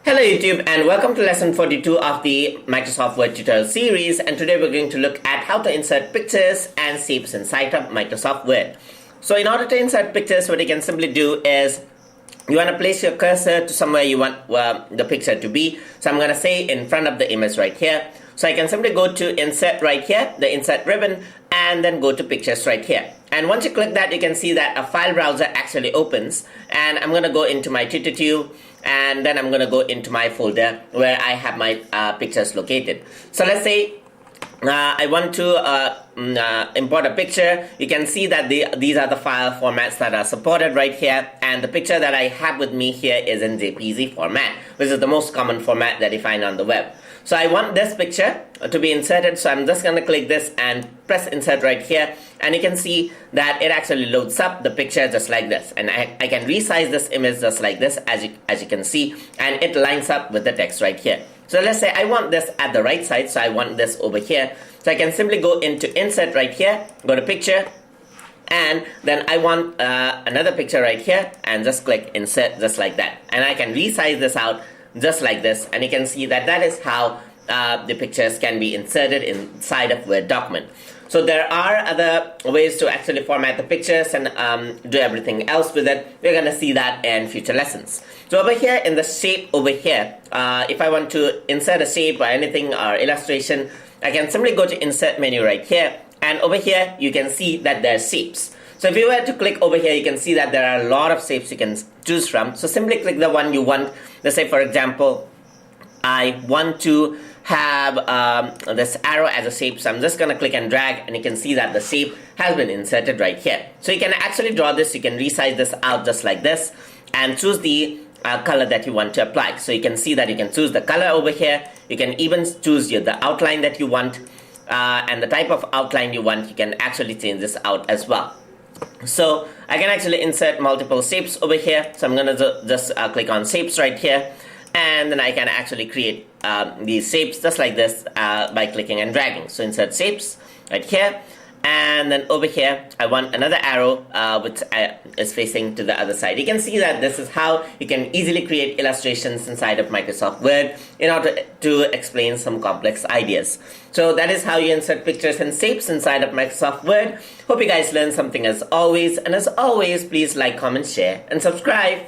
Hello YouTube and welcome to lesson 42 of the Microsoft Word tutorial series, and today we're going to look at how to insert pictures and shapes inside of Microsoft Word. So in order to insert pictures, what you can simply do is you want to place your cursor to somewhere you want the picture to be. So I'm going to say in front of the image right here. So I can simply go to insert right here, the insert ribbon, and then go to pictures right here. And once you click that, you can see that a file browser actually opens, and I'm going to go into my tutorial, and then I'm going to go into my folder where I have my pictures located. So let's say I want to import a picture. You can see that these are the file formats that are supported right here, and the picture that I have with me here is in JPG format, which is the most common format that you find on the web. So I want this picture to be inserted, so I'm just going to click this and press insert right here, and you can see that it actually loads up the picture just like this, and I can resize this image just like this, as you can see, and it lines up with the text right here. So let's say I want this at the right side, so I want this over here. So I can simply go into insert right here, go to picture, and then I want another picture right here, and just click insert just like that, and I can resize this out just like this, and you can see that that is how the pictures can be inserted inside of Word document. So there are other ways to actually format the pictures and do everything else with it. We're going to see that in future lessons. So over here in the shape over here, if I want to insert a shape or anything or illustration, I can simply go to insert menu right here, and over here you can see that there are shapes. So if you were to click over here, you can see that there are a lot of shapes you can choose from. So simply click the one you want. Let's say, for example, I want to have this arrow as a shape. So I'm just going to click and drag, and you can see that the shape has been inserted right here. So you can actually draw this. You can resize this out just like this and choose the color that you want to apply. So you can see that you can choose the color over here. You can even choose the outline that you want, and the type of outline you want. You can actually change this out as well. So I can actually insert multiple shapes over here. So I'm going to just click on shapes right here, and then I can actually create these shapes just like this by clicking and dragging. So insert shapes right here, and then over here I want another arrow which is facing to the other side. You can see that this is how you can easily create illustrations inside of Microsoft Word in order to explain some complex ideas. So that is how you insert pictures and shapes inside of Microsoft Word. Hope you guys learned something as always, and as always, please like, comment, share, and subscribe.